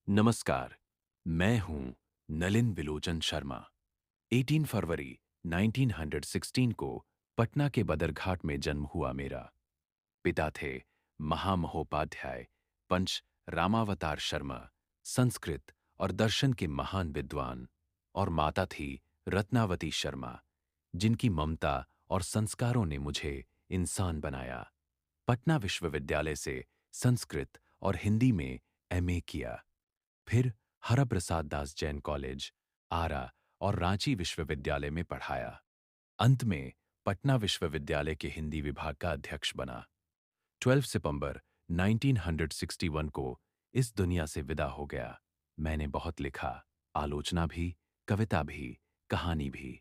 नमस्कार, मैं हूं नलिन विलोचन शर्मा। 18 फरवरी 1916 को पटना के बदरघाट में जन्म हुआ मेरा। पिता थे महामहोपाध्याय पंच रामावतार शर्मा, संस्कृत और दर्शन के महान विद्वान, और माता थी रत्नावती शर्मा, जिनकी ममता और संस्कारों ने मुझे इंसान बनाया। पटना विश्वविद्यालय से संस्कृत और हिंदी में एमए किया। फिर हरप्रसाद दास जैन कॉलेज, आरा और रांची विश्वविद्यालय में पढ़ाया। अंत में पटना विश्वविद्यालय के हिंदी विभाग का अध्यक्ष बना। 12 सितंबर 1961 को इस दुनिया से विदा हो गया। मैंने बहुत लिखा, आलोचना भी, कविता भी, कहानी भी।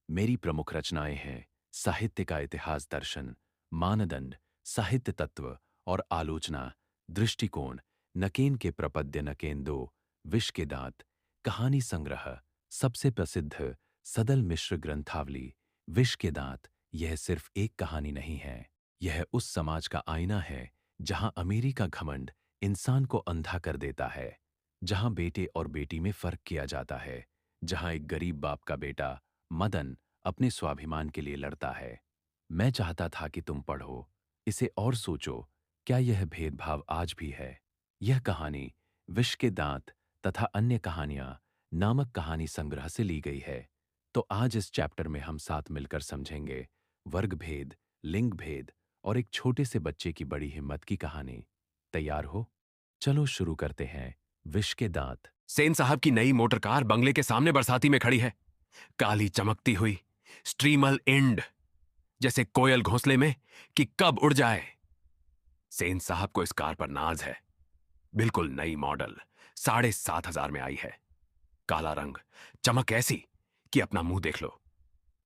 मेरी प्रमुख रचनाएं हैं साहित्य का इतिहास दर्शन, मानदंड, साहित्य तत्व और आलोचना, दृष्टिकोण, नकेन के प्रपद्य नकेन दो, विष के दांत, कहानी संग्रह, सबसे प्रसिद्ध सदल मिश्र ग्रंथावली। विष के दांत यह सिर्फ एक कहानी नहीं है, यह उस समाज का आईना है जहां अमीरी का घमंड इंसान को अंधा कर देता है, जहां बेटे और बेटी में फर्क किया जाता है, जहां एक गरीब बाप का बेटा मदन अपने स्वाभिमान के लिए लड़ता है। मैं चाहता था कि तुम पढ़ो, इसे और सोचो, क्या यह भेदभाव आज भी है? यह कहानी विष के दांत तथा अन्य कहानियां नामक कहानी संग्रह से ली गई है। तो आज इस चैप्टर में हम साथ मिलकर समझेंगे वर्ग भेद, लिंग भेद और एक छोटे से बच्चे की बड़ी हिम्मत की कहानी। तैयार हो? चलो शुरू करते हैं। विष के दांत। सेन साहब की नई मोटर कार बंगले के सामने बरसाती में खड़ी है। काली चमकती हुई स्ट्रीमल एंड, जैसे कोयल घोंसले में कि कब उड़ जाए। सेन साहब को इस कार पर नाज है। बिल्कुल नई मॉडल, 7,500 में आई है। काला रंग, चमक ऐसी कि अपना मुंह देख लो।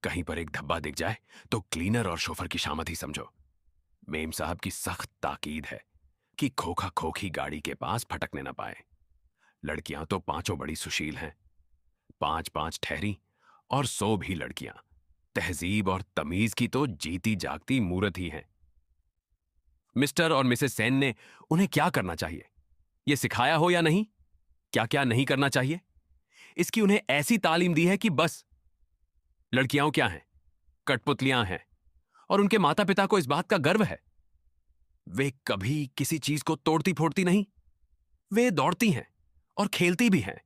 कहीं पर एक धब्बा दिख जाए तो क्लीनर और शोफर की शामत ही समझो। मेम साहब की सख्त ताकीद है कि खोखा खोखी गाड़ी के पास फटकने न पाए। लड़कियां तो पांचों बड़ी सुशील हैं। 5-5 ठहरी और 100 भी लड़कियां। तहजीब और तमीज की तो जीती जागती मूर्त ही हैं। मिस्टर और मिसेस सेन ने उन्हें क्या करना चाहिए, यह सिखाया हो या नहीं, क्या क्या नहीं करना चाहिए, इसकी उन्हें ऐसी तालीम दी है कि बस। लड़कियां क्या हैं? कठपुतलियां हैं, और उनके माता पिता को इस बात का गर्व है। वे कभी किसी चीज को तोड़ती फोड़ती नहीं। वे दौड़ती हैं और खेलती भी हैं,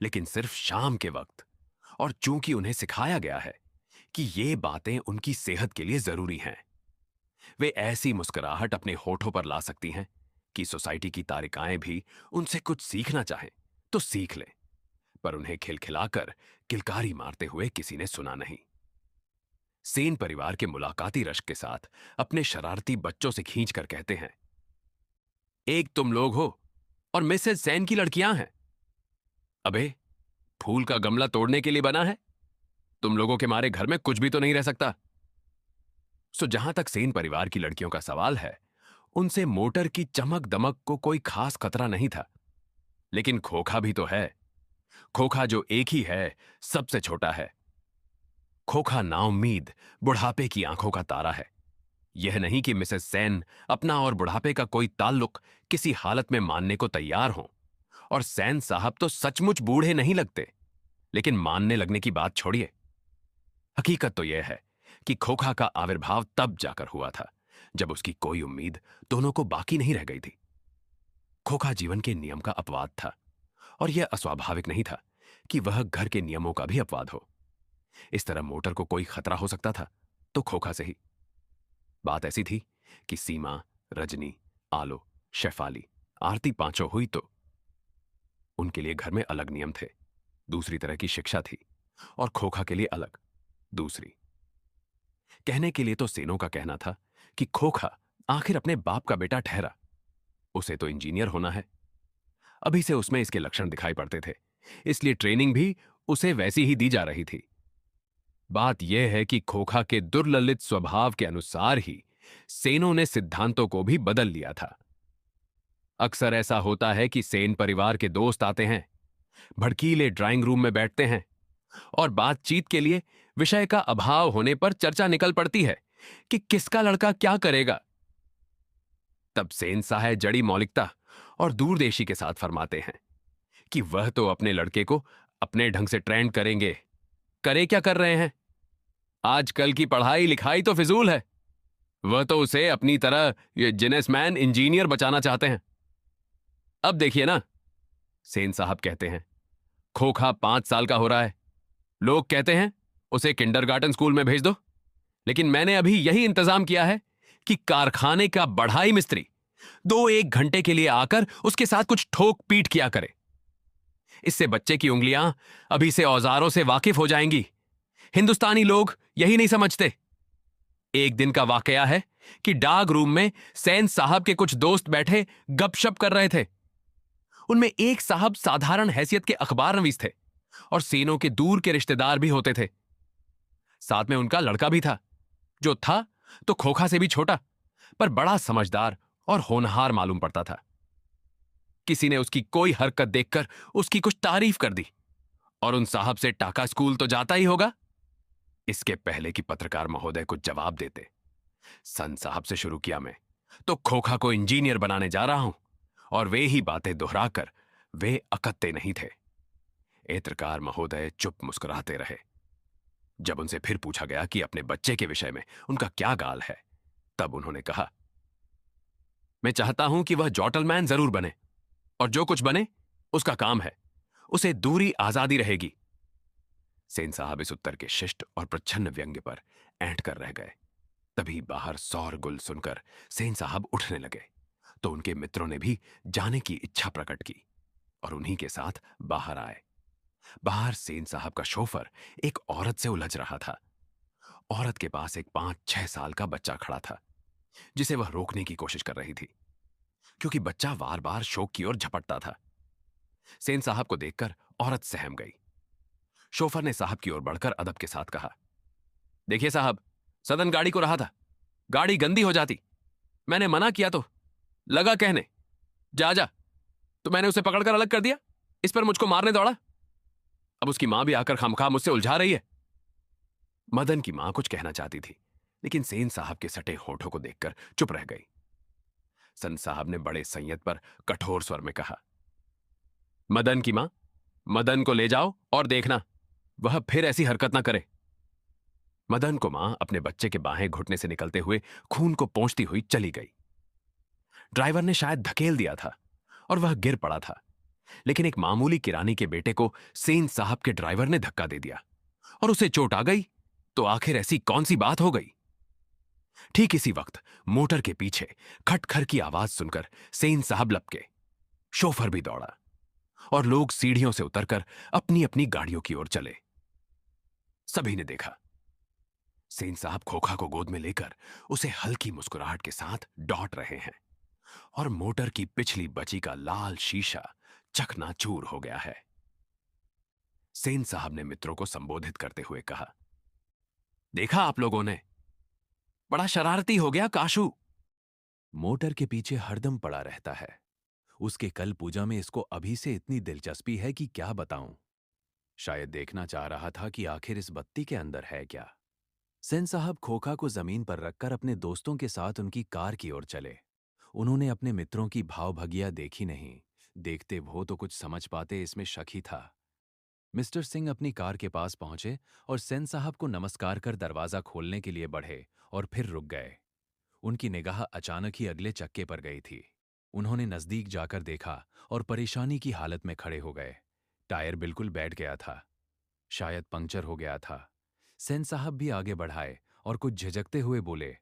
लेकिन सिर्फ शाम के वक्त। और चूंकि उन्हें सिखाया गया है कि ये बातें उनकी सेहत के लिए जरूरी हैं, वे ऐसी मुस्कुराहट अपने होठों पर ला सकती हैं कि सोसाइटी की तारिकाएं भी उनसे कुछ सीखना चाहें तो सीख लें। पर उन्हें खिलखिलाकर किलकारी मारते हुए किसी ने सुना नहीं। सेन परिवार के मुलाकाती रश्क के साथ अपने शरारती बच्चों से खींचकर कहते हैं, एक तुम लोग हो और मिसेस सेन की लड़कियां हैं। अबे, फूल का गमला तोड़ने के लिए बना है? तुम लोगों के मारे घर में कुछ भी तो नहीं रह सकता। सो जहां तक सेन परिवार की लड़कियों का सवाल है, उनसे मोटर की चमक दमक को कोई खास खतरा नहीं था। लेकिन खोखा भी तो है। खोखा जो एक ही है, सबसे छोटा है। खोखा नाउम्मीद बुढ़ापे की आंखों का तारा है। यह नहीं कि मिसेस सेन अपना और बुढ़ापे का कोई ताल्लुक किसी हालत में मानने को तैयार हों। और सेन साहब तो सचमुच बूढ़े नहीं लगते। लेकिन मानने लगने की बात छोड़िए। हकीकत तो यह है कि खोखा का आविर्भाव तब जाकर हुआ था जब उसकी कोई उम्मीद दोनों को बाकी नहीं रह गई थी। खोखा जीवन के नियम का अपवाद था, और यह अस्वाभाविक नहीं था कि वह घर के नियमों का भी अपवाद हो। इस तरह मोटर को कोई खतरा हो सकता था तो खोखा से ही। बात ऐसी थी कि सीमा, रजनी, आलो, शेफाली, आरती पांचों हुई तो उनके लिए घर में अलग नियम थे, दूसरी तरह की शिक्षा थी। और खोखा के लिए अलग, दूसरी। कहने के लिए तो सेनों का कहना था कि खोखा आखिर अपने बाप का बेटा ठहरा। उसे तो इंजीनियर होना है। अभी से उसमें इसके लक्षण दिखाई पड़ते थे, इसलिए ट्रेनिंग भी उसे वैसी ही दी जा रही थी। बात यह है कि खोखा के दुर्ललित स्वभाव के अनुसार ही सेनों ने सिद्धांतों को भी बदल लिया था। अक्सर ऐसा होता है कि सेन परिवार के दोस्त आते हैं, भड़कीले ड्राइंग रूम में बैठते हैं, और बातचीत के लिए विषय का अभाव होने पर चर्चा निकल पड़ती है कि किसका लड़का क्या करेगा। तब सेन साहब जड़ी मौलिकता और दूरदेशी के साथ फरमाते हैं कि वह तो अपने लड़के को अपने ढंग से ट्रेंड करेंगे। करे क्या कर रहे हैं? आजकल की पढ़ाई लिखाई तो फिजूल है। वह तो उसे अपनी तरह ये जिनेसमैन इंजीनियर बचाना चाहते हैं। अब देखिए ना, सेन साहब कहते हैं खोखा 5 साल का हो रहा है। लोग कहते हैं उसे किंडरगार्टन स्कूल में भेज दो, लेकिन मैंने अभी यही इंतजाम किया है कि कारखाने का बढ़ाई मिस्त्री 2-1 घंटे के लिए आकर उसके साथ कुछ ठोक पीट किया करे। इससे बच्चे की उंगलियां अभी से औजारों से वाकिफ हो जाएंगी। हिंदुस्तानी लोग यही नहीं समझते। एक दिन का वाकया है कि डाक रूम में सैन साहब के कुछ दोस्त बैठे गपशप कर रहे थे। उनमें एक साहब साधारण हैसियत के अखबारनवीस थे और सेनों के दूर के रिश्तेदार भी होते थे। साथ में उनका लड़का भी था, जो था तो खोखा से भी छोटा, पर बड़ा समझदार और होनहार मालूम पड़ता था। किसी ने उसकी कोई हरकत देखकर उसकी कुछ तारीफ कर दी और उन साहब से टाका स्कूल तो जाता ही होगा। इसके पहले कि पत्रकार महोदय कुछ जवाब देते, सन साहब से शुरू किया मैं तो खोखा को इंजीनियर बनाने जा रहा हूं, और वे ही बातें दोहराकर वे अकत्ते नहीं थे। एत्रकार महोदय चुप मुस्कुराते रहे। जब उनसे फिर पूछा गया कि अपने बच्चे के विषय में उनका क्या गाल है, तब उन्होंने कहा, मैं चाहता हूं कि वह जॉटलमैन जरूर बने, और जो कुछ बने उसका काम है, उसे दूरी आजादी रहेगी। सेन साहब इस उत्तर के शिष्ट और प्रच्छन्न व्यंग्य पर ऐंठ कर रह गए। तभी बाहर सौर गुल सुनकर सेन साहब उठने लगे तो उनके मित्रों ने भी जाने की इच्छा प्रकट की और उन्हीं के साथ बाहर आए। बाहर सेन साहब का शोफर एक औरत से उलझ रहा था। औरत के पास एक 5-6 साल का बच्चा खड़ा था, जिसे वह रोकने की कोशिश कर रही थी, क्योंकि बच्चा बार बार शोक की ओर झपटता था। सेन साहब को देखकर औरत सहम गई। शोफर ने साहब की ओर बढ़कर अदब के साथ कहा, देखिए साहब, सदन गाड़ी को रहा था, गाड़ी गंदी हो जाती। मैंने मना किया तो लगा कहने जा जा, तो मैंने उसे पकड़कर अलग कर दिया। इस पर मुझको मारने दौड़ा। अब उसकी मां भी आकर खामखा मुझसे उलझा रही है। मदन की मां कुछ कहना चाहती थी, लेकिन सेन साहब के सटे होठों को देखकर चुप रह गई। सन साहब ने बड़े संयत पर कठोर स्वर में कहा, मदन की मां, मदन को ले जाओ और देखना वह फिर ऐसी हरकत ना करे। मदन को मां अपने बच्चे के बाहें घुटने से निकलते हुए खून को पोंछती हुई चली गई। ड्राइवर ने शायद धकेल दिया था और वह गिर पड़ा था, लेकिन एक मामूली किरानी के बेटे को सेन साहब के ड्राइवर ने धक्का दे दिया और उसे चोट आ गई, तो आखिर ऐसी कौन सी बात हो गई। ठीक इसी वक्त मोटर के पीछे खटखर की आवाज सुनकर सेन साहब लपके। शोफर भी दौड़ा और लोग सीढ़ियों से उतरकर अपनी अपनी गाड़ियों की ओर चले। सभी ने देखा, सेन साहब खोखा को गोद में लेकर उसे हल्की मुस्कुराहट के साथ डॉट रहे हैं और मोटर की पिछली बची का लाल शीशा चकनाचूर हो गया है। सेन साहब ने मित्रों को संबोधित करते हुए कहा, देखा आप लोगों ने, बड़ा शरारती हो गया काशू। मोटर के पीछे हरदम पड़ा रहता है। उसके कल पूजा में इसको अभी से इतनी दिलचस्पी है कि क्या बताऊं। शायद देखना चाह रहा था कि आखिर इस बत्ती के अंदर है क्या। सेन साहब खोखा को जमीन पर रखकर अपने दोस्तों के साथ उनकी कार की ओर चले। उन्होंने अपने मित्रों की भावभगिया देखी नहीं। देखते वो तो कुछ समझ पाते, इसमें शक ही था। मिस्टर सिंह अपनी कार के पास पहुंचे और सेन साहब को नमस्कार कर दरवाजा खोलने के लिए बढ़े और फिर रुक गए। उनकी निगाह अचानक ही अगले चक्के पर गई थी। उन्होंने नजदीक जाकर देखा और परेशानी की हालत में खड़े हो गए। टायर बिल्कुल बैठ गया था, शायद पंक्चर हो गया था। सेन साहब भी आगे बढ़ाए और कुछ झिझकते हुए बोले,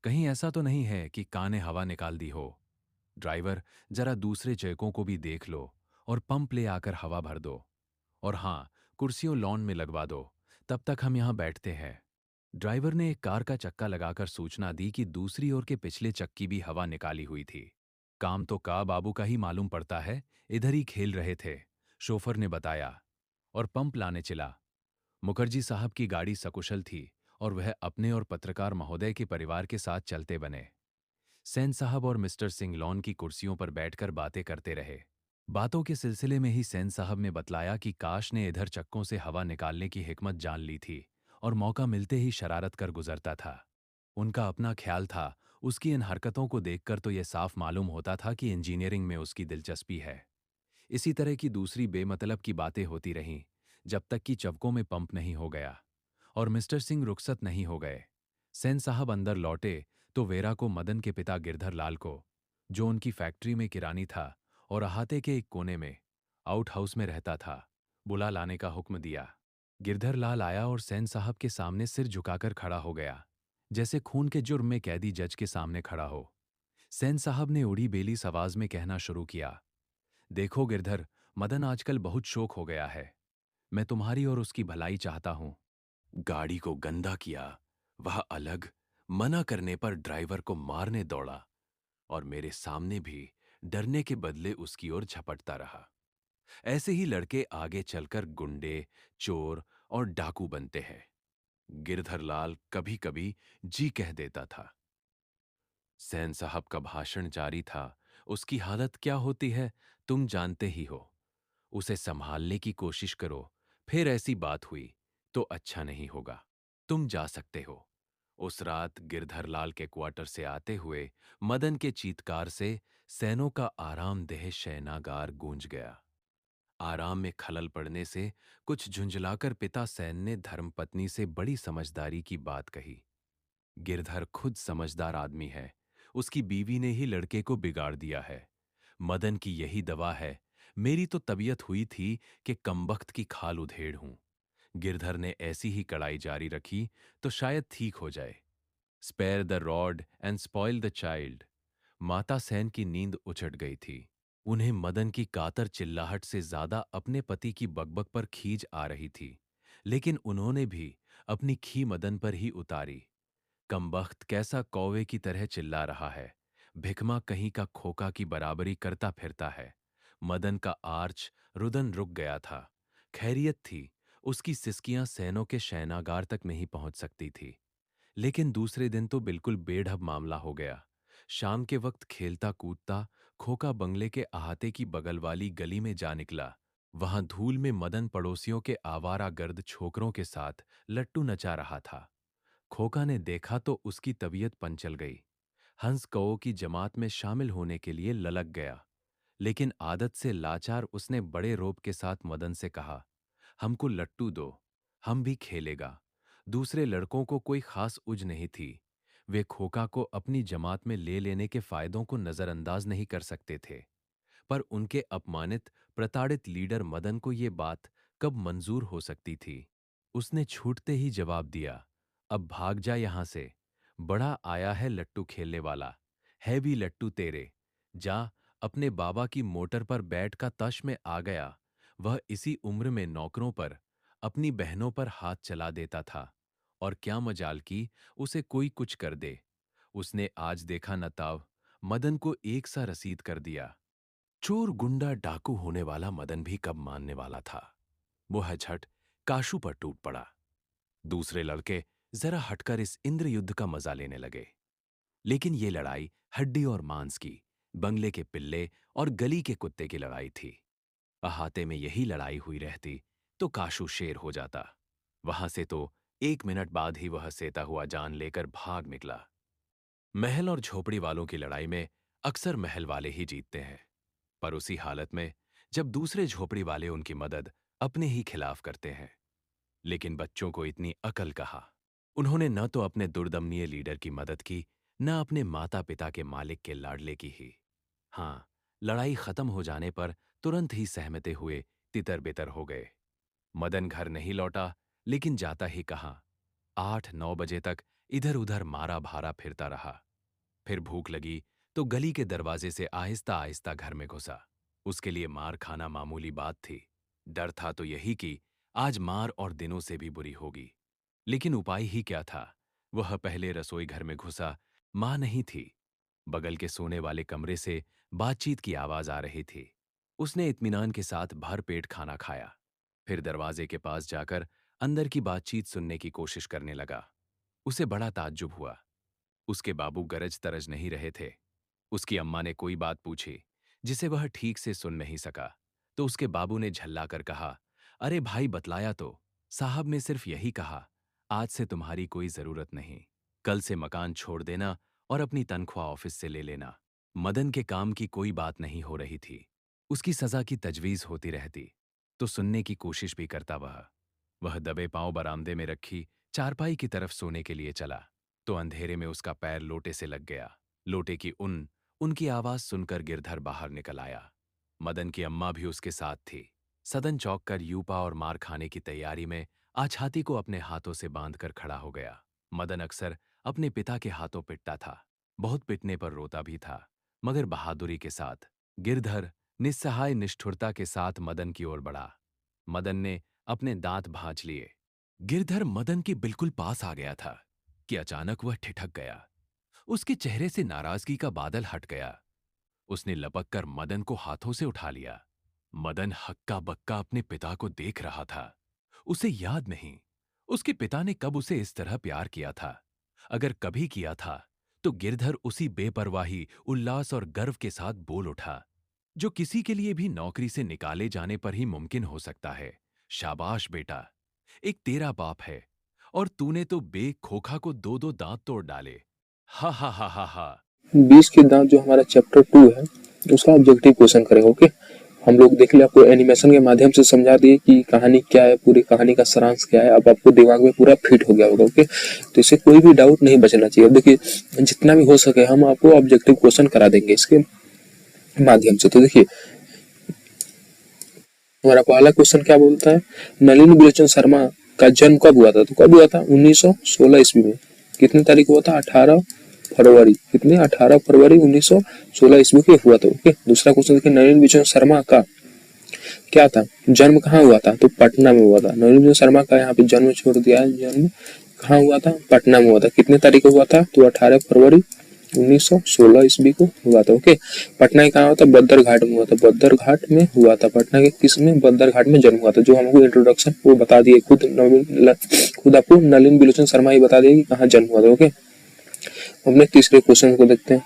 कहीं ऐसा तो नहीं है कि कार ने हवा निकाल दी हो। ड्राइवर, जरा दूसरे चेकों को भी देख लो और पंप ले आकर हवा भर दो। और हाँ, कुर्सियों लॉन में लगवा दो, तब तक हम यहां बैठते हैं। ड्राइवर ने एक कार का चक्का लगाकर सूचना दी कि दूसरी ओर के पिछले चक्की भी हवा निकाली हुई थी। काम तो का बाबू का ही मालूम पड़ता है, इधर ही खेल रहे थे, शोफर ने बताया और पंप लाने चला। मुखर्जी साहब की गाड़ी सकुशल थी और वह अपने और पत्रकार महोदय के परिवार के साथ चलते बने। सेन साहब और मिस्टर सिंह लॉन की कुर्सियों पर बैठकर बातें करते रहे। बातों के सिलसिले में ही सेन साहब ने बतलाया कि काश ने इधर चक्कों से हवा निकालने की हिकमत जान ली थी और मौका मिलते ही शरारत कर गुजरता था। उनका अपना ख्याल था, उसकी इन हरकतों को देखकर तो यह साफ मालूम होता था कि इंजीनियरिंग में उसकी दिलचस्पी है। इसी तरह की दूसरी बेमतलब की बातें होती रहीं, जब तक कि चवकों में पंप नहीं हो गया और मिस्टर सिंह रुखसत नहीं हो गए। सेन साहब अंदर लौटे तो वेरा को मदन के पिता गिरधर लाल को, जो उनकी फैक्ट्री में किरानी था और अहाते के एक कोने में आउट हाउस में रहता था, बुला लाने का हुक्म दिया। गिरधर लाल आया और सेन साहब के सामने सिर झुकाकर खड़ा हो गया, जैसे खून के जुर्म में कैदी जज के सामने खड़ा हो। सेन साहब ने उड़ी बेली आवाज में कहना शुरू किया, देखो गिरधर, मदन आजकल बहुत शोक हो गया है। मैं तुम्हारी और उसकी भलाई चाहता हूं। गाड़ी को गंदा किया, वह अलग। मना करने पर ड्राइवर को मारने दौड़ा और मेरे सामने भी डरने के बदले उसकी ओर झपटता रहा। ऐसे ही लड़के आगे चलकर गुंडे, चोर और डाकू बनते हैं। गिरधर लाल कभी कभी जी कह देता था। सेन साहब का भाषण जारी था। उसकी हालत क्या होती है तुम जानते ही हो। उसे संभालने की कोशिश करो, फिर ऐसी बात हुई तो अच्छा नहीं होगा। तुम जा सकते हो। उस रात गिरधर लाल के क्वार्टर से आते हुए मदन के चीत्कार से सैनों का आरामदेह शयनागार गूंज गया। आराम में खलल पड़ने से कुछ झुंझलाकर पिता सैन ने धर्मपत्नी से बड़ी समझदारी की बात कही। गिरधर खुद समझदार आदमी है। उसकी बीवी ने ही लड़के को बिगाड़ दिया है। मदन की यही दवा है। मेरी तो तबीयत हुई थी कि कमबख्त की खाल उधेड़ हूं। गिरधर ने ऐसी ही कड़ाई जारी रखी तो शायद ठीक हो जाए। Spare the rod and spoil the child. माता सैन की नींद उचट गई थी। उन्हें मदन की कातर चिल्लाहट से ज्यादा अपने पति की बकबक पर खीज आ रही थी, लेकिन उन्होंने भी अपनी खी मदन पर ही उतारी। कमबख्त कैसा कौवे की तरह चिल्ला रहा है, भिकमा कहीं का खोका की बराबरी करता फिरता है। मदन का आर्च रुदन रुक गया था। खैरियत थी, उसकी सिसकियां सैनों के शयनागार तक नहीं पहुंच सकती थी। लेकिन दूसरे दिन तो बिल्कुल बेढब मामला हो गया। शाम के वक्त खेलता कूदता खोका बंगले के अहाते की बगल वाली गली में जा निकला। वहां धूल में मदन पड़ोसियों के आवारा गर्द छोकरों के साथ लट्टू नचा रहा था। खोका ने देखा तो उसकी तबीयत पंचल गई। हंस कौओं की जमात में शामिल होने के लिए ललक गया, लेकिन आदत से लाचार उसने बड़े रोब के साथ मदन से कहा, हमको लट्टू दो, हम भी खेलेगा। दूसरे लड़कों को कोई खास उज नहीं थी। वे खोका को अपनी जमात में ले लेने के फायदों को नजरअंदाज नहीं कर सकते थे, पर उनके अपमानित प्रताड़ित लीडर मदन को ये बात कब मंजूर हो सकती थी। उसने छूटते ही जवाब दिया, अब भाग जा यहां से। बड़ा आया है लट्टू खेलने वाला, है भी लट्टू तेरे। जा, अपने बाबा की मोटर पर बैठ का तश में आ गया। वह इसी उम्र में नौकरों पर, अपनी बहनों पर हाथ चला देता था, और क्या मजाल की उसे कोई कुछ कर दे। उसने आज देखा नताव, मदन को एक सा रसीद कर दिया। चोर गुंडा डाकू होने वाला मदन भी कब मानने वाला था। वो झट काशू पर टूट पड़ा। दूसरे लड़के जरा हटकर इस इंद्र युद्ध का मजा लेने लगे, लेकिन ये लड़ाई हड्डी और मांस की, बंगले के पिल्ले और गली के कुत्ते की लड़ाई थी। अहाते में यही लड़ाई हुई रहती तो काशू शेर हो जाता। वहां से तो 1 मिनट बाद ही वह सेता हुआ जान लेकर भाग निकला। महल और झोपड़ी वालों की लड़ाई में अक्सर महल वाले ही जीतते हैं, पर उसी हालत में जब दूसरे झोपड़ी वाले उनकी मदद अपने ही खिलाफ करते हैं। लेकिन बच्चों को इतनी अकल कहा। उन्होंने न तो अपने दुर्दमनीय लीडर की मदद की, न अपने माता पिता के मालिक के लाडले की ही। हां, लड़ाई खत्म हो जाने पर तुरंत ही सहमते हुए तितर बितर हो गए। मदन घर नहीं लौटा, लेकिन जाता ही कहा, 8-9 बजे तक इधर उधर मारा भारा फिरता रहा। फिर भूख लगी तो गली के दरवाजे से आहिस्ता आहिस्ता घर में घुसा। उसके लिए मार खाना मामूली बात थी। डर था तो यही कि आज मार और दिनों से भी बुरी होगी। लेकिन उपाय ही क्या था। वह पहले रसोई घर में घुसा। मां नहीं थी। बगल के सोने वाले कमरे से बातचीत की आवाज आ रही थी। उसने इत्मीनान के साथ भर पेट खाना खाया, फिर दरवाजे के पास जाकर अंदर की बातचीत सुनने की कोशिश करने लगा। उसे बड़ा ताज्जुब हुआ। उसके बाबू गरज तरज नहीं रहे थे। उसकी अम्मा ने कोई बात पूछी जिसे वह ठीक से सुन नहीं सका, तो उसके बाबू ने झल्लाकर कहा, अरे भाई बतलाया तो, साहब ने सिर्फ यही कहा, आज से तुम्हारी कोई जरूरत नहीं। कल से मकान छोड़ देना और अपनी तनख्वाह ऑफिस से ले लेना। मदन के काम की कोई बात नहीं हो रही थी। उसकी सजा की तजवीज होती रहती तो सुनने की कोशिश भी करता वह दबे पांव बरामदे में रखी चारपाई की तरफ सोने के लिए चला तो अंधेरे में उसका पैर लोटे से लग गया। लोटे की उनकी आवाज सुनकर गिरधर बाहर निकल आया। मदन की अम्मा भी उसके साथ थी। सदन चौक कर यूपा और मार खाने की तैयारी में आछाती को अपने हाथों से बांधकर खड़ा हो गया। मदन अक्सर अपने पिता के हाथों पिटता था, बहुत पिटने पर रोता भी था, मगर बहादुरी के साथ। गिरधर निस्सहाय निष्ठुरता के साथ मदन की ओर बढ़ा। मदन ने अपने दांत भांज लिए। गिरधर मदन के बिल्कुल पास आ गया था कि अचानक वह ठिठक गया। उसके चेहरे से नाराजगी का बादल हट गया। उसने लपक कर मदन को हाथों से उठा लिया। मदन हक्का बक्का अपने पिता को देख रहा था। उसे याद नहीं उसके पिता ने कब उसे इस तरह प्यार किया था। अगर कभी किया था तो गिरधर उसी बेपरवाही, उल्लास और गर्व के साथ बोल उठा जो किसी के लिए भी नौकरी से निकाले जाने पर ही मुमकिन हो सकता है। शाबाश बेटा, एक तेरा बाप है और तूने तो बे खोखा को दो दो दांत तोड़ डाले। हा हा हा हा हा। 20 के दांत जो हमारा चैप्टर 2 है उसका ऑब्जेक्टिव क्वेश्चन करेंगे। ओके, हम लोग देख लिया, आपको एनिमेशन के माध्यम से समझा दिए कि कहानी क्या है, पूरी कहानी का सारांश क्या है। अब आपको दिमाग में पूरा फिट हो गया होगा। ओके, तो इससे कोई भी डाउट नहीं बचना चाहिए। देखिए, जितना भी हो सके हम आपको ऑब्जेक्टिव क्वेश्चन करा देंगे इसके माध्यम से। तो देखिए, हमारा पहला क्वेश्चन क्या बोलता है, नलिनी बिलोचन शर्मा का जन्म कब हुआ था? तो कब हुआ था? 1916 ईस्वी में। कितने तारीख हुआ था? 18 फरवरी। कितने? 18 फरवरी 1916 ईस्वी को हुआ था। ओके, दूसरा क्वेश्चन देखिए, नलिनी बिलोचन शर्मा का क्या था, जन्म कहाँ हुआ था? तो पटना में हुआ था। नलिनी बिलोचन शर्मा का यहाँ पे जन्म छोड़ दिया है, जन्म कहाँ हुआ था? पटना में हुआ था। कितने तारीख को हुआ था? तो 18 फरवरी 1916 ईस्वी को हुआ था। ओके, पटना के कहाँ हुआ था? बद्दर घाट में हुआ था। बद्दर घाट में हुआ था। पटना के किस में? बद्दर घाट में जन्म हुआ था। जो हमको इंट्रोडक्शन वो बता दिए, खुद आपको नलिनी बिलोचन शर्मा ही बता दिए कि कहाँ जन्म हुआ था। ओके, हमने तीसरे क्वेश्चन को देखते हैं।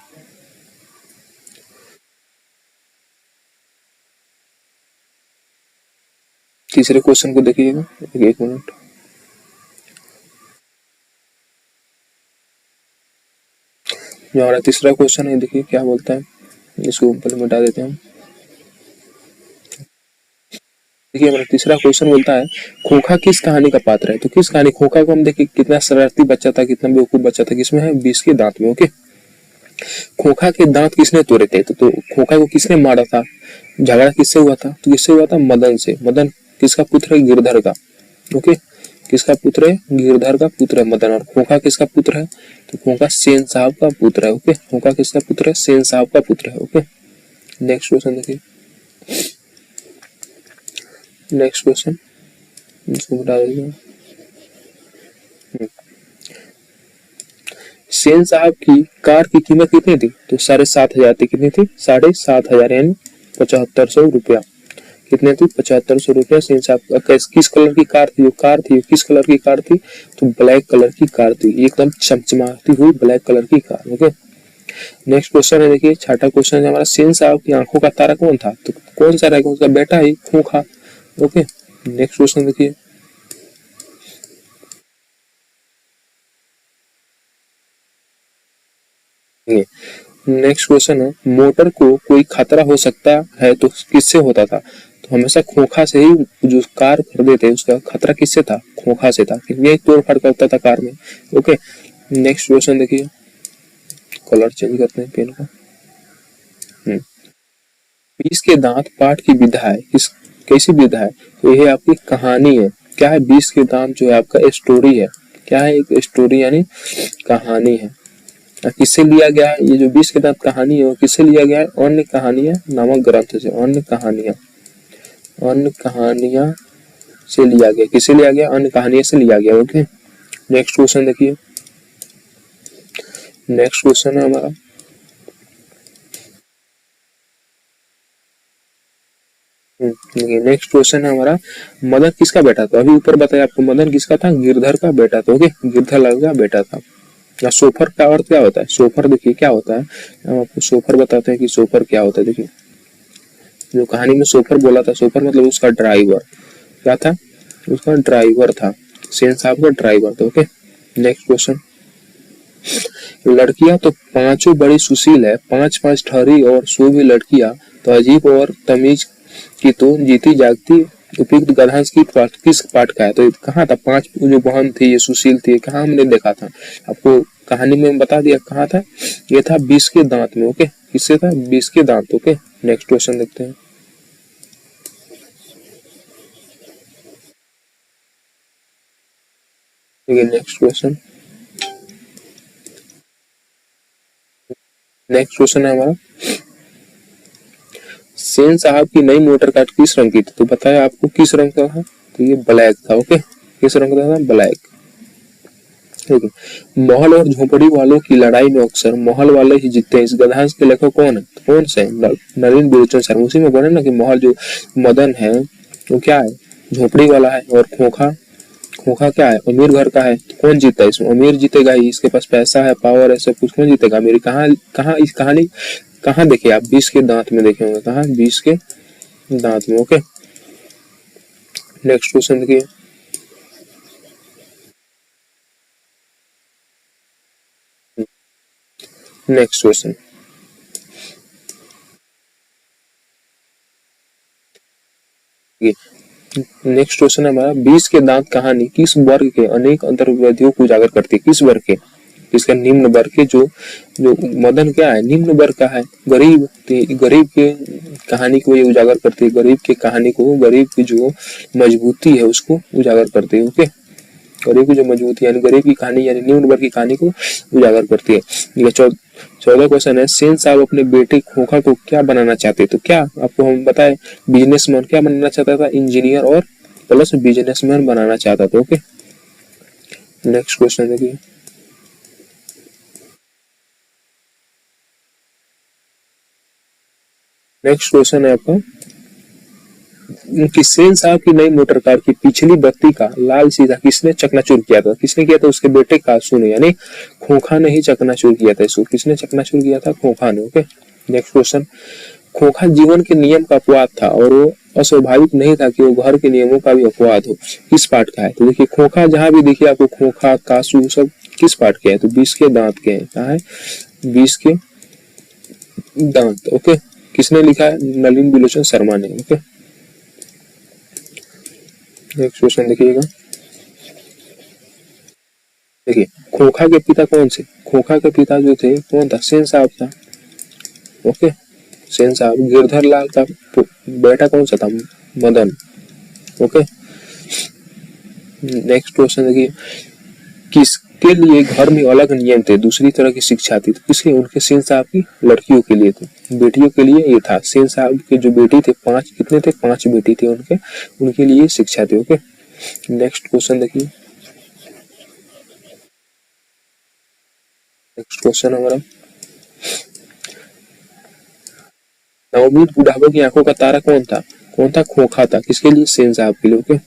तीसरे क्वेश्चन को देखिएगा, एक मिनट। जो हमारा तीसरा क्वेश्चन है, देखिए क्या बोलता है, इसको ऊपर मिटा देते हैं हम। देखिए, हमारा तीसरा क्वेश्चन बोलता है, खोखा किस कहानी का पात्र है? तो किस कहानी? खोखा को हम देखिए कितना शरारती बच्चा था, कितना बेवकूफ बच्चा था। किसमें है? 20 के दांत में। ओके, खोखा के दांत किसने तोड़े थे? तो खोखा को किसने मारा था? झगड़ा किससे हुआ था? तो किससे हुआ था? मदन से। मदन किसका पुत्र है? गिरधर का। ओके, किसका पुत्र है? गिरधर का पुत्र है मदन। और खोखा किसका पुत्र है? तो खोखा सेन साहब का पुत्र है। ओके, खोखा किसका पुत्र है? सेन साहब का पुत्र है। ओके, नेक्स्ट क्वेश्चन देखिए। नेक्स्ट क्वेश्चन इसको बता दीजिए। सेन साहब की कार की कीमत कितनी थी? तो 7,500 थी। कितनी थी? 7,500 यानी 7,500 रुपया। कितने थी? 7,500 रुपया। सेन साहब किस कलर की कार थी? जो कार थी किस कलर की कार थी? तो ब्लैक कलर की कार थी, एकदम चमचमाती हुई ब्लैक कलर की कार। ओके, नेक्स्ट क्वेश्चन है, देखिए छठा क्वेश्चन है हमारा, सेन साहब की आंखों का तारा कौन था? तो कौन सा रहेगा? उसका बेटा ही खोखा। ओके, नेक्स्ट क्वेश्चन देखिए। नेक्स्ट क्वेश्चन है, मोटर को कोई खतरा हो सकता है तो किससे होता था? तो हमेशा खोखा से ही, जो कार खरीदे थे उसका खतरा किससे था? खोखा से था, क्योंकि यही तोड़ फाड़ करता था कार में। ओके, नेक्स्ट क्वेश्चन देखिए, कलर चेंज करते हैं पेन का। 20 के दांत पाठ की विधा है, किस कैसी विधा है? तो यह आपकी कहानी है। क्या है? 20 के दांत जो है आपका स्टोरी है। क्या है? एक स्टोरी यानी कहानी है। किससे लिया गया है? ये जो 20 के दांत कहानी है वो किससे लिया गया है? अन्य कहानियां नामक ग्रंथ से। अन्य कहानियां से लिया गया। किससे लिया गया? अन्य कहानियां से लिया गया। ओके, नेक्स्ट क्वेश्चन देखिए। नेक्स्ट क्वेश्चन है हमारा, नेक्स्ट क्वेश्चन है हमारा, मदन किसका बेटा था? अभी ऊपर बताया आपको, मदन किसका था? गिरधर का बेटा था। ओके, गिरधर लाल का बेटा था। या सोफर का अर्थ क्या होता है? सोफर देखिए क्या होता है, हम आपको सोफर बताते हैं कि सोफर क्या होता है। देखिए, जो कहानी में सोफर बोला था, सोफर मतलब उसका ड्राइवर। क्या था? उसका ड्राइवर था, सेन साहब का ड्राइवर था। Okay, next question. लड़कियां तो पांचों बड़ी सुशील है, पांच पांच ठहरी और सो भी लड़कियां तो अजीब और तमीज की तो जीती जागती उपयुक्त गधांस की किस पाठ का है? तो कहाँ था? पांच जो बहन थी ये सुशील थी, कहाँ हमने देखा था? आपको कहानी में बता दिया कहाँ था। ये था 20 के दांत में। ओके, किससे था? 20 के दांत। ओके, नेक्स्ट क्वेश्चन देखते हैं। नेक्स्ट क्वेश्चन, नेक्स्ट क्वेश्चन है हमारा, सेन साहब की नई मोटर कार किस रंग की थी? तो बताया आपको किस रंग का था? तो ये ब्लैक था। ओके, किस रंग का था? ब्लैक। ठीक है। महल और झोपड़ी वालों की लड़ाई में अक्सर महल वाले ही जीतते हैं, इस गधांश के लेखक कौन है? तो कौन से? नलिन बिलोचन शर्मा। उसी में बोले ना कि महल जो मदन है वो क्या है? झोपड़ी वाला है। और खोखा, खोखा क्या है? अमीर घर का है। तो कौन जीता है इसमें? अमीर जीतेगा ही, इसके पास पैसा है, पावर है, सब कुछ। कौन जीतेगा? अमीर। कहाँ कहाँ इस कहानी कहाँ देखे आप? 20 के दांत में देखे होंगे। कहाँ? 20 के दांत में। ओके, नेक्स्ट क्वेश्चन देखिए। नेक्स्ट क्वेश्चन, नेक्स्ट क्वेश्चन है हमारा, 20 के दांत कहानी किस वर्ग के अनेक अंतर्विधियों को उजागर करती है? किस वर्ग के? इसका निम्न वर्ग के, जो जो मदन क्या है? निम्न वर्ग का है, गरीब। गरीब के कहानी को ये उजागर करती है, गरीब के कहानी को, गरीब की जो मजबूती है उसको उजागर करती है। ओके, गरीब की जो मजबूती यानी गरीब की कहानी यानी निम्न वर्ग की कहानी को उजागर करती है। ये 14 क्वेश्चन है, सेन साहब अपने बेटे खोखा को क्या बनाना चाहते? तो क्या आपको हम बताए? बिजनेसमैन। क्या बनाना चाहता था? इंजीनियर और प्लस बिजनेसमैन बनाना चाहता था। ओके, नेक्स्ट क्वेश्चन देखिए। नेक्स्ट क्वेश्चन है आपका कि सेन साहब की नई मोटर कार की पिछली बत्ती का लाल सीधा किसने चकनाचूर किया था? किसने किया था? उसके बेटे कासू ने, यानी खोखा ने ही चकनाचूर किया था इसको। किसने चकनाचूर किया था? खोखा ने। ओके, नेक्स्ट क्वेश्चन, खोखा जीवन के नियम का अपवाद था और वो अस्वाभाविक नहीं था कि वो घर के नियमों का भी अपवाद हो। किस पाठ का है? तो देखिए खोखा जहां भी देखिए आपको खोखा कासू सब किस पाठ के हैं? तो 20 के दांत के हैं। कहा है? 20 के दांत। ओके, किसने लिखा है? नलिन बिलोचन शर्मा ने। ओके, नेक्स्ट क्वेश्चन देखिएगा। देखिए खोखा के पिता कौन से? खोखा के पिता जो थे कौन था? सेन साहब था। ओके, सेन साहब। गिरधर लाल का बेटा कौन सा था? मदन। ओके, नेक्स्ट क्वेश्चन देखिए, किसके लिए घर में अलग नियम थे, दूसरी तरह की शिक्षा थी? तो किसके? उनके सेन साहब की लड़कियों के लिए थे, बेटियों के लिए ये था। सेन साहब के जो बेटी थे, 5 कितने थे? 5 बेटी थे उनके, उनके लिए शिक्षा थी। ओके, नेक्स्ट क्वेश्चन देखिए। नेक्स्ट क्वेश्चन हमारा, नवमीत बुढ़ापे की आंखों का तारा कौन था? कौन था? खोखा था। किसके लिए? सेन साहब के लिए। ओके,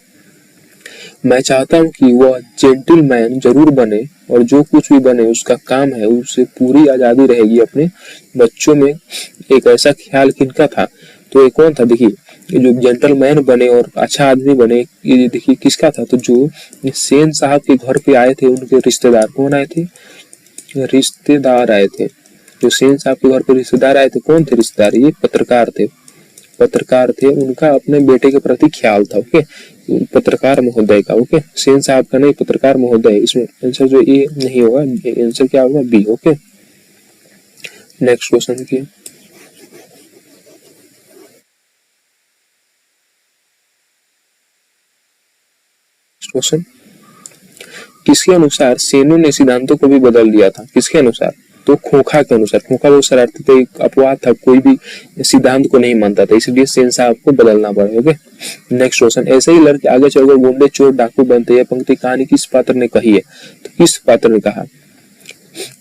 मैं चाहता हूँ कि वह जेंटलमैन जरूर बने और जो कुछ भी बने उसका काम है, उसे पूरी आजादी रहेगी। अपने बच्चों में एक ऐसा ख्याल किनका था? तो ये कौन था? देखिए ये जो जेंटलमैन बने और अच्छा आदमी बने, ये देखिए किसका था? तो जो सेन साहब के घर पे आए थे उनके रिश्तेदार। कौन आए थे? रिश्तेदार आए थे। जो सेन साहब के घर पे रिश्तेदार आए थे, कौन थे रिश्तेदार? ये पत्रकार थे। पत्रकार थे, उनका अपने बेटे के प्रति ख्याल था। ओके, पत्रकार महोदय का। ओके, सेन साहब का नहीं, पत्रकार महोदय। इसमें आंसर जो ए नहीं होगा, आंसर क्या होगा? बी। ओके, नेक्स्ट क्वेश्चन देखिए। क्वेश्चन, किसके अनुसार सेनों ने सिद्धांतों को भी बदल दिया था? किसके अनुसार? तो खोखा के अनुसार। खोखा बहुत शरारती था, एक अपवाद था, कोई भी सिद्धांत को नहीं मानता था, इसलिए सेन साहब को बदलना पड़ा। ओके, नेक्स्ट क्वेश्चन, ऐसे ही लड़के आगे चलकर गुंडे चोर डाकू बनते हैं, पंक्ति कहानी किस पात्र ने कही है? तो किस पात्र ने कहा?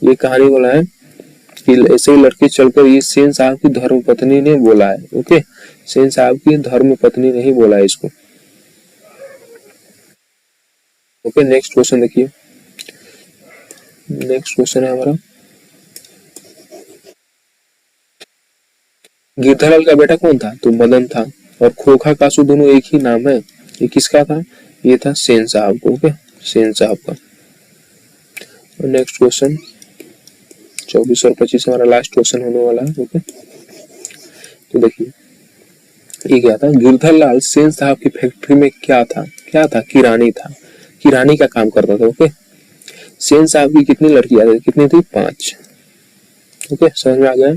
ये कहानी बोला है कि ऐसे ही लड़के चलकर, ये सेन साहब की धर्म पत्नी ने बोला है। ओके, सेन साहब की धर्म पत्नी ने ही बोला है इसको। ओके, नेक्स्ट क्वेश्चन देखिए। नेक्स्ट क्वेश्चन है हमारा, गिरधरलाल का बेटा कौन था? तो मदन था। और खोखा कासू दोनों एक ही नाम है, ये किसका था? ये था सेन साहब को। ओके, सेन साहब का। नेक्स्ट क्वेश्चन, 24 और 25 हमारा लास्ट क्वेश्चन होने वाला है। ओके, तो देखिए ये क्या था, गिरधर लाल सेन साहब की फैक्ट्री में क्या था, किरानी था, किरानी का काम करता था। ओके, सेन साहब की कितनी लड़कियां थी, कितनी थी, 5। ओके, समझ में आ गया।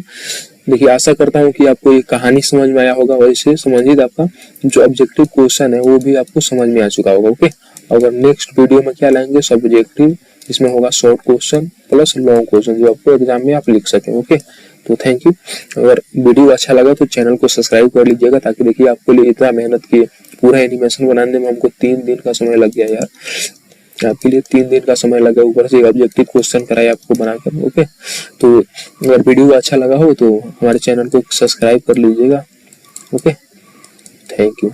देखिए आशा करता हूँ कि आपको ये कहानी समझ में आया होगा, वैसे समझिए आपका जो ऑब्जेक्टिव क्वेश्चन है वो भी आपको समझ में आ चुका होगा। ओके, अगर नेक्स्ट वीडियो में क्या लाएंगे, सब्जेक्टिव, इसमें होगा short question plus long question जो आपको एग्जाम में आप लिख सकें। ओके, तो थैंक यू। अगर वीडियो अच्छा लगा तो चैनल को सब्सक्राइब कर लीजिएगा, ताकि देखिए आपके लिए इतना मेहनत की, पूरा एनिमेशन बनाने में हमको 3 दिन का समय लग गया यार, आपके लिए 3 दिन का समय लगा, ऊपर से ऑब्जेक्टिव क्वेश्चन कराए आपको बनाकर। ओके, तो अगर वीडियो अच्छा लगा हो तो हमारे चैनल को सब्सक्राइब कर लीजिएगा। Okay, thank you.